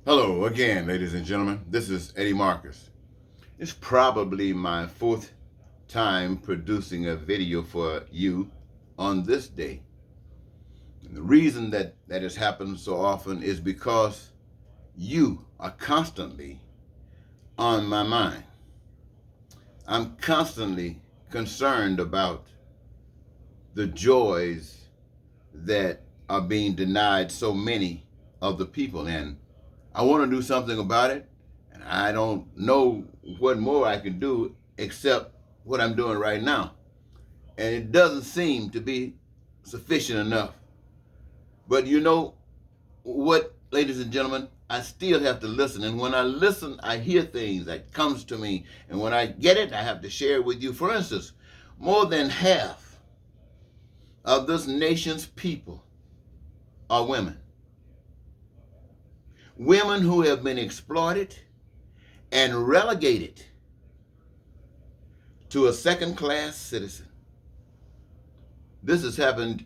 Hello again, ladies and gentlemen. This is Eddie Marcus. It's probably my fourth time producing a video for you on this day. And the reason that has happened so often is because you are constantly on my mind. I'm constantly concerned about the joys that are being denied so many of the people, and I want to do something about it, and I don't know what more I can do except what I'm doing right now. And it doesn't seem to be sufficient enough. But you know what, ladies and gentlemen, I still have to listen. And when I listen, I hear things that comes to me. And when I get it, I have to share it with you. For instance, more than half of this nation's people are women. Women who have been exploited and relegated to a second-class citizen. This has happened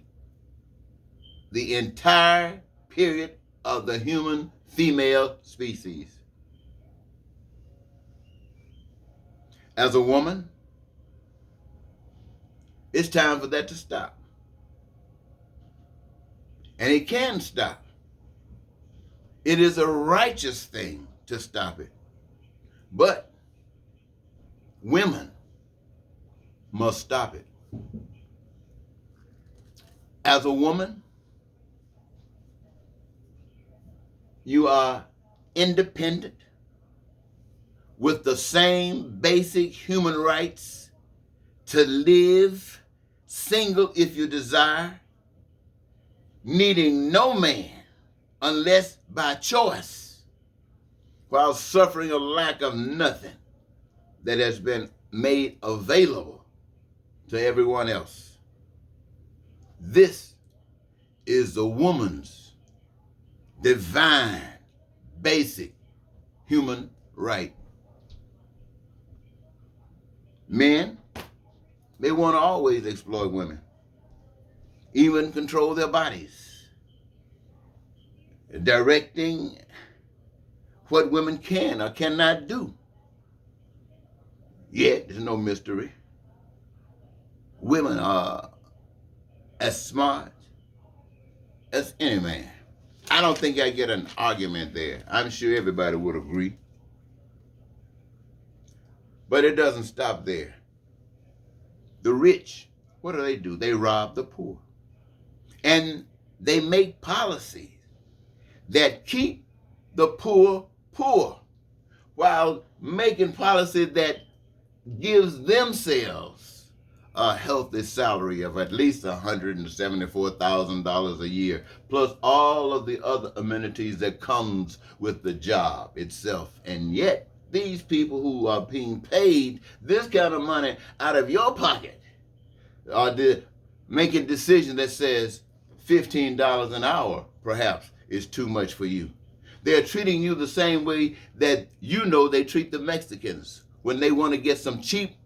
the entire period of the human female species. As a woman, it's time for that to stop. And it can stop. It is a righteous thing to stop it. But women must stop it. As a woman, you are independent with the same basic human rights to live single if you desire, needing no man unless by choice, while suffering a lack of nothing that has been made available to everyone else. This is the woman's divine, basic human right. Men, they want to always exploit women, even control their bodies, directing what women can or cannot do. Yet, there's no mystery. Women are as smart as any man. I don't think I get an argument there. I'm sure everybody would agree. But it doesn't stop there. The rich, what do? They rob the poor. And they make policies that keep the poor poor, while making policy that gives themselves a healthy salary of at least $174,000 a year, plus all of the other amenities that comes with the job itself. And yet, these people who are being paid this kind of money out of your pocket are making decisions that says $15 an hour, perhaps, is too much for you. They're treating you the same way that you know they treat the Mexicans. When they want to get some cheap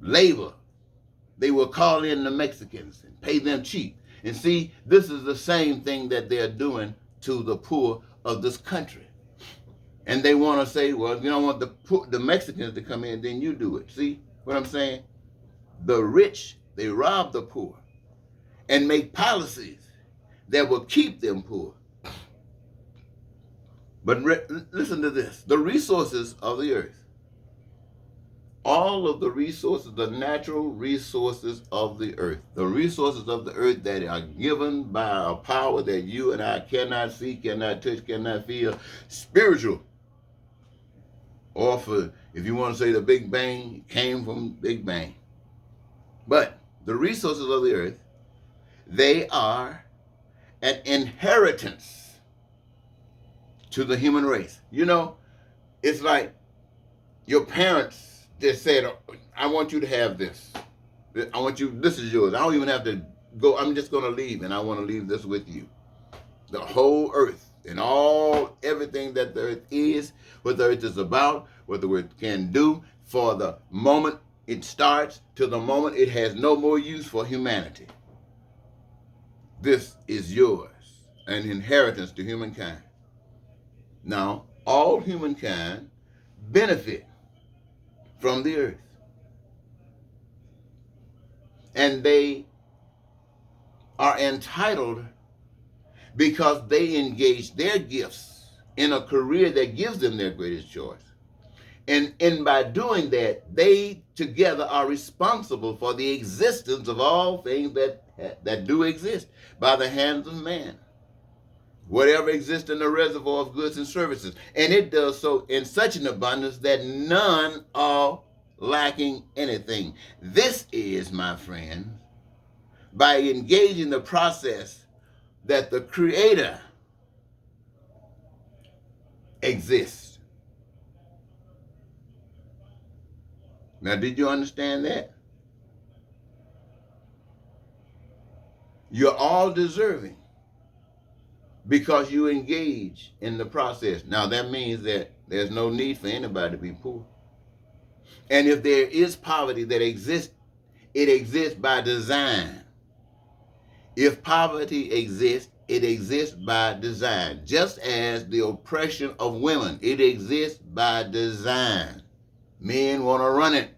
labor, they will call in the Mexicans and pay them cheap. And see, this is the same thing that they're doing to the poor of this country. And they want to say, well, if you don't want the Mexicans to come in, then you do it. See what I'm saying? The rich, they rob the poor and make policies that will keep them poor. But listen to this. The resources of the earth, all of the resources, the natural resources of the earth, the resources of the earth that are given by a power that you and I cannot see, cannot touch, cannot feel, spiritual. Or if you want to say the Big Bang came from Big Bang. But the resources of the earth, they are an inheritance to the human race. You know, it's like your parents just said, I want you to have this. I want you, this is yours. I don't even have to go, I'm just going to leave, and I want to leave this with you. The whole earth and everything that the earth is, what the earth is about, what the earth can do, for the moment it starts to the moment it has no more use for humanity. This is yours, an inheritance to humankind. Now, all humankind benefit from the earth, and they are entitled because they engage their gifts in a career that gives them their greatest choice. And by doing that, they together are responsible for the existence of all things that do exist by the hands of man. Whatever exists in the reservoir of goods and services. And it does so in such an abundance that none are lacking anything. This is, my friend, by engaging the process that the Creator exists. Now, did you understand that? You're all deserving because you engage in the process. Now, that means that there's no need for anybody to be poor. And if there is poverty that exists, it exists by design. If poverty exists, it exists by design. Just as the oppression of women, it exists by design. Men want to run it.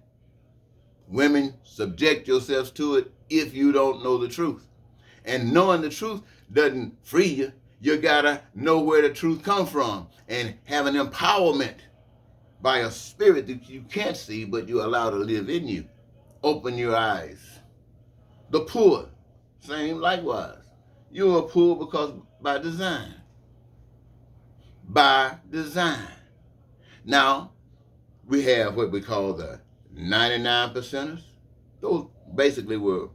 Women, subject yourselves to it if you don't know the truth. And knowing the truth doesn't free you. You gotta know where the truth comes from and have an empowerment by a spirit that you can't see, but you allow to live in you. Open your eyes. The poor, same likewise. You are poor because by design. By design. Now, we have what we call the 99 percenters. Those basically were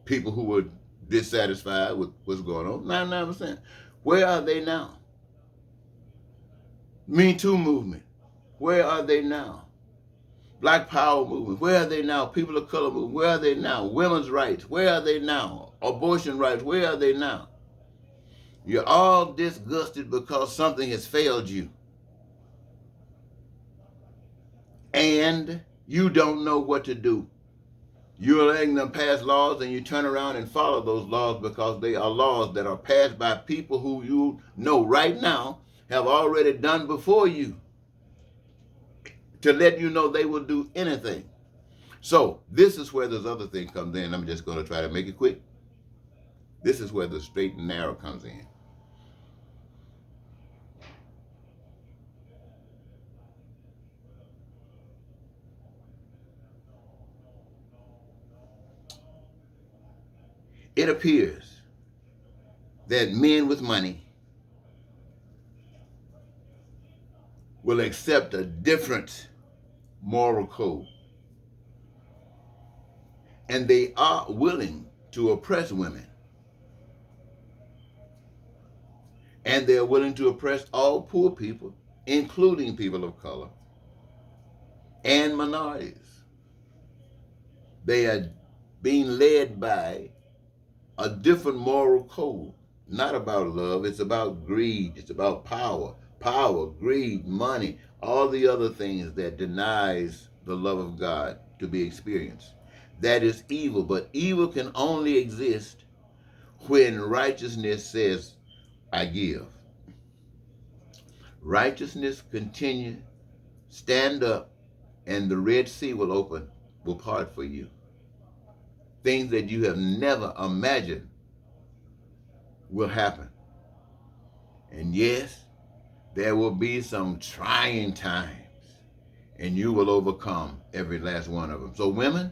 people who were dissatisfied with what's going on. 99%. Where are they now? Me Too movement. Where are they now? Black Power movement. Where are they now? People of color movement. Where are they now? Women's rights. Where are they now? Abortion rights. Where are they now? You're all disgusted because something has failed you. And you don't know what to do. You're letting them pass laws and you turn around and follow those laws because they are laws that are passed by people who you know right now have already done before you to let you know they will do anything. So this is where this other thing comes in. I'm just going to try to make it quick. This is where the straight and narrow comes in. It appears that men with money will accept a different moral code. And they are willing to oppress women. And they're willing to oppress all poor people, including people of color and minorities. They are being led by a different moral code. Not about love, it's about greed, it's about power. Power, greed, money, all the other things that denies the love of God to be experienced. That is evil, but evil can only exist when righteousness says, I give. Righteousness continue, stand up, and the Red Sea will open, will part for you. Things that you have never imagined will happen. And yes, there will be some trying times, and you will overcome every last one of them. So women,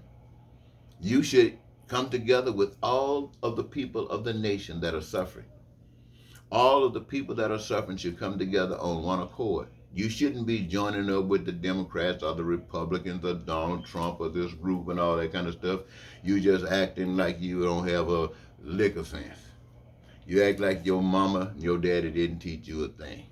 you should come together with all of the people of the nation that are suffering. All of the people that are suffering should come together on one accord. You shouldn't be joining up with the Democrats or the Republicans or Donald Trump or this group and all that kind of stuff. You just acting like you don't have a lick of sense. You act like your mama and your daddy didn't teach you a thing.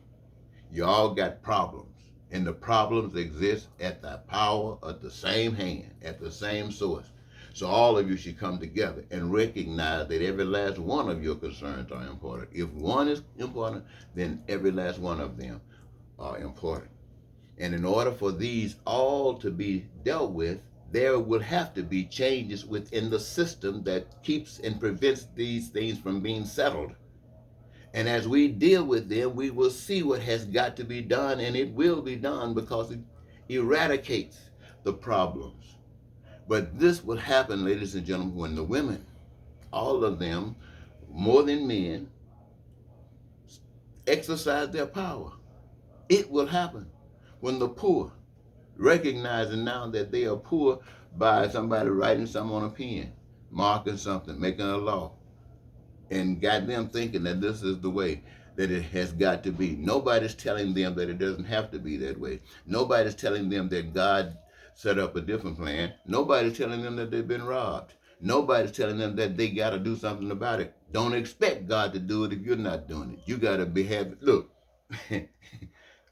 You all got problems. And the problems exist at the power of the same hand, at the same source. So all of you should come together and recognize that every last one of your concerns are important. If one is important, then every last one of them are important. And in order for these all to be dealt with, there will have to be changes within the system that keeps and prevents these things from being settled. And as we deal with them, we will see what has got to be done, and it will be done because it eradicates the problems. But this will happen, ladies and gentlemen, when the women, all of them, more than men, exercise their power. It will happen when the poor, recognizing now that they are poor by somebody writing something on a pen, marking something, making a law, and got them thinking that this is the way that it has got to be. Nobody's telling them that it doesn't have to be that way. Nobody's telling them that God set up a different plan. Nobody's telling them that they've been robbed. Nobody's telling them that they got to do something about it. Don't expect God to do it if you're not doing it. You got to behave. Look.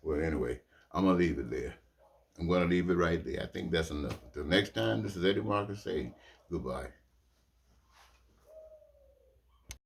Well, anyway, I'm going to leave it there. I'm going to leave it right there. I think that's enough. Until next time, this is Eddie Marcus saying goodbye.